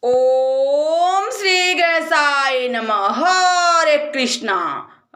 ओम श्री गणेशाय नमः। हरे कृष्णा।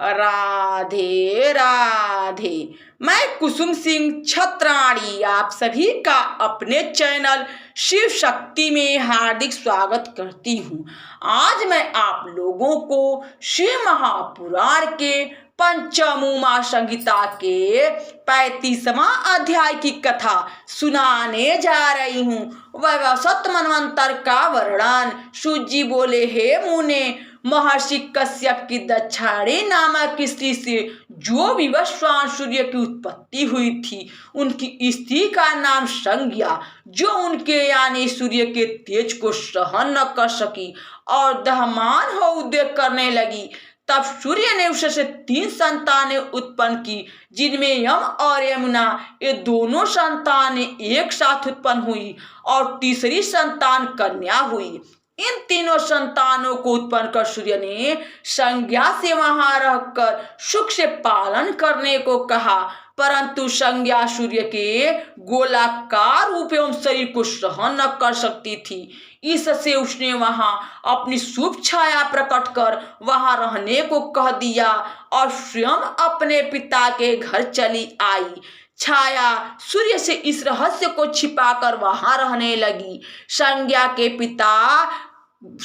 राधे राधे। मैं कुसुम सिंह छत्राणी आप सभी का अपने चैनल शिव शक्ति में हार्दिक स्वागत करती हूँ। आज मैं आप लोगों को शिव महापुराण के पंचमुमा संहिता के 35वां अध्याय की कथा सुनाने जा रही हूँ। वैवस्वत मनवंतर का वर्णन। सूजी बोले, हे मुने, महर्षि कश्यप की दक्षाणी नामक स्त्री से जो विवस्वान सूर्य की उत्पत्ति हुई थी, उनकी स्त्री का नाम संज्ञा, जो उनके यानी सूर्य के तेज को सहन न कर सकी और दहमान हो उद्योग करने लगी। तब सूर्य ने उससे 3 संतानें उत्पन्न की, जिनमें यम और यमुना ये दोनों संतानें एक साथ उत्पन्न हुई और तीसरी संतान कन्या हुई। इन तीनों संतानों को उत्पन्न कर सूर्य ने संज्ञा से वहां रहकर सुख से पालन करने को कहा, परंतु संज्ञा सूर्य के गोलाकार रूप एवं शरीर को सहन न कर सकती थी। इससे उसने वहां अपनी शुभ छाया प्रकट कर वहां रहने को कह दिया और स्वयं अपने पिता के घर चली आई। छाया सूर्य से इस रहस्य को छिपाकर वहां रहने लगी। संज्ञा के पिता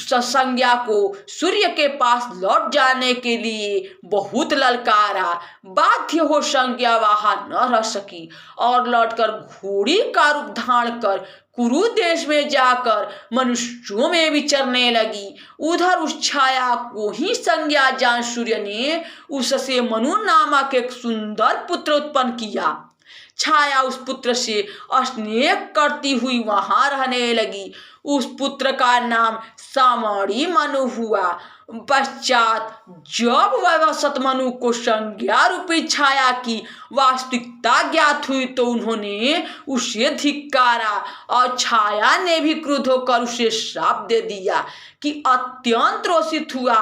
संज्ञा को सूर्य के पास लौट जाने के लिए बहुत ललकारा। बाध्य हो संज्ञा वहां न रह सकी और लौटकर घोड़ी का रूप धारण कर कुरु देश में जाकर मनुष्यों में विचरने लगी। उधर उस छाया को ही संज्ञा जान सूर्य ने उससे मनु नामक एक सुंदर पुत्र उत्पन्न किया। छाया उस पुत्र से स्नेह करती हुई वहां रहने लगी। उस पुत्र का नाम सामड़ी मनु हुआ। पश्चात जब वैवस्वत मनु को संज्ञा रूपी छाया की वास्तविकता ज्ञात हुई तो उन्होंने उसे धिक्कारा और छाया ने भी क्रुद्ध होकर उसे श्राप दे दिया कि अत्यंत रोषित हुआ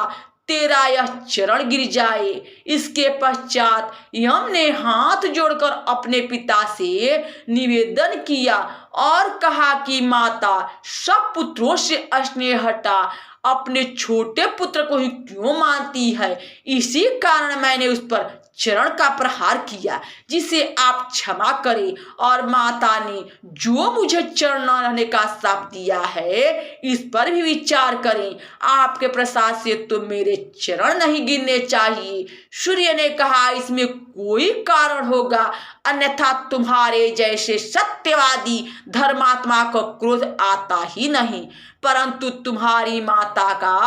तेरा यह चरण गिर जाए। इसके पश्चात यम ने हाथ जोड़कर अपने पिता से निवेदन किया और कहा कि माता, सब पुत्रों से स्नेह हटा अपने छोटे पुत्र को ही क्यों मानती है? इसी कारण मैंने उस पर चरण का प्रहार किया, जिसे आप क्षमा करें। और माता ने जो मुझे चरण न रहने का श्राप दिया है, इस पर भी विचार करें। आपके प्रसाद से तो मेरे चरण नहीं गिरने चाहिए। सूर्य ने कहा, इसमें कोई कारण होगा, अन्यथा तुम्हारे जैसे सत्यवादी धर्मात्मा को क्रोध आता ही नहीं। परंतु तुम्हारी माता का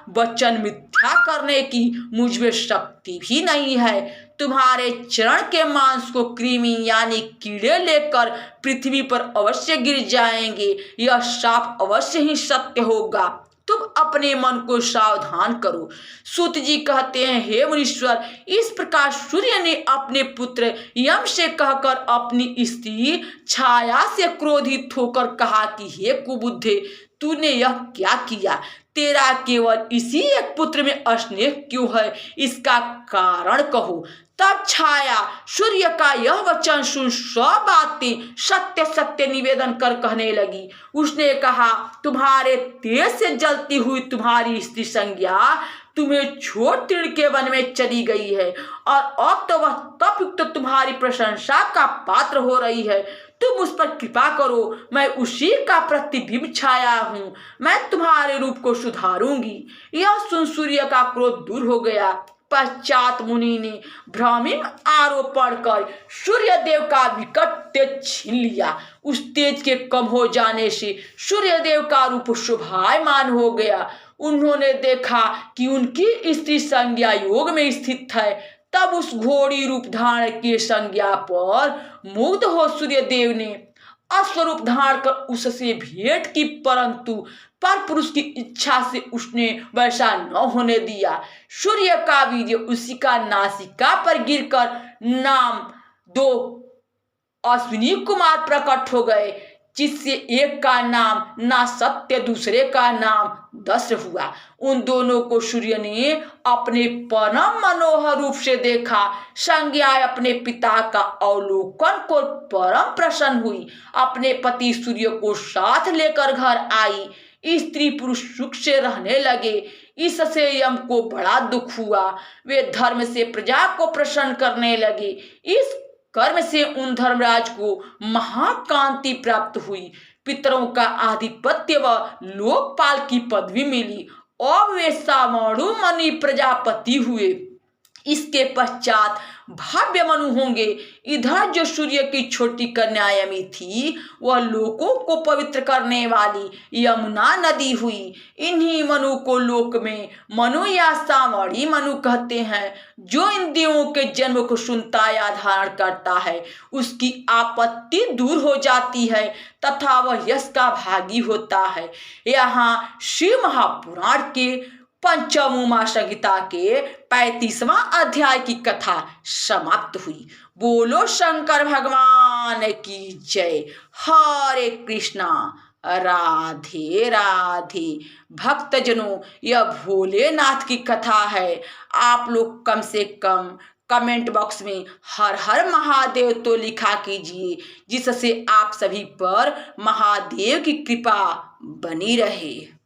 वचन मिथ्या करने की मुझ में शक्ति भी नहीं है। तुम्हारे चरण के मांस को कृमि यानी कीड़े लेकर पृथ्वी पर अवश्य गिर जाएंगे। यह शाप अवश्य ही सत्य होगा। तुम अपने मन को सावधान करो। सूत जी कहते हैं, हे मुनीश्वर, इस प्रकार सूर्य ने अपने पुत्र यम से कहकर अपनी स्त्री छाया से क्रोधित होकर कहा कि हे कुबुद्धे, तूने यह क्या किया? तेरा केवल इसी एक पुत्र में स्नेह क्यों है? इसका कारण कहो। तब छाया सूर्य का यह वचन सुन सब बातें सत्य सत्य निवेदन कर कहने लगी। उसने कहा, तुम्हारे तेज से जलती हुई तुम्हारी स्त्री संज्ञा तुम्हें छोड़ तीर्ण के वन में चली गई है और अब तो वह तपयुक्त तुम्हारी प्रशंसा का पात्र हो रही है। तुम उस पर कृपा करो, मैं उसी का प्रतिबिंब छाया हूँ। मैं तुम्हारे रूप को सुधारूंगी। यह सुन सूर्य का क्रोध दूर हो गया। पश्चात मुनि ने भ्रामी आरोपण कर सूर्य देव का विकट तेज छीन लिया। उस तेज के कम हो जाने से सूर्य देव का रूप शोभायमान हो गया। उन्होंने देखा कि उनकी स्त्री संज्ञा योग में स्थित है। तब उस घोड़ी रूप धारण के संज्ञा पर मुग्ध हो सूर्य देव ने अस्वरूप धारण कर उससे भेंट की, परंतु पर पुरुष की इच्छा से उसने वैसा न होने दिया। सूर्य का वीर्य उसी का नासिका पर गिरकर नाम 2 अश्विनी कुमार प्रकट हो गए, जिससे एक का नाम ना सत्य, दूसरे का नाम दस्र हुआ। उन दोनों को सूर्य ने अपने परम मनोहर रूप से देखा। संज्ञा अपने पिता का अवलोकन को परम प्रसन्न हुई, अपने पति सूर्य को साथ लेकर घर आई। स्त्री पुरुष सुख से रहने लगे। इससे यम को बड़ा दुख हुआ। वे धर्म से प्रजा को प्रसन्न करने लगे। इस कर्म से उन धर्मराज को महाकांति प्राप्त हुई। पितरों का आधिपत्य व लोकपाल की पदवी मिली। अब वे सामणु मणि प्रजापति हुए। इसके पश्चात भव्य मनु होंगे। इधर जो सूर्य की छोटी कन्या यमी थी, वह लोकों को पवित्र करने वाली यमुना नदी हुई। इन्हीं मनु को लोक में मनु या सावड़ी मनु कहते हैं। जो इन देवों के जन्म को सुनता या धारण करता है, उसकी आपत्ति दूर हो जाती है तथा वह यश का भागी होता है। यहाँ शिव महापुराण के पंचमुमा संहिता के 35वां अध्याय की कथा समाप्त हुई। बोलो शंकर भगवान की जय। हरे कृष्णा। राधे राधे। भक्तजनों, यह भोलेनाथ की कथा है। आप लोग कम से कम कमेंट बॉक्स में हर हर महादेव तो लिखा कीजिए, जिससे आप सभी पर महादेव की कृपा बनी रहे।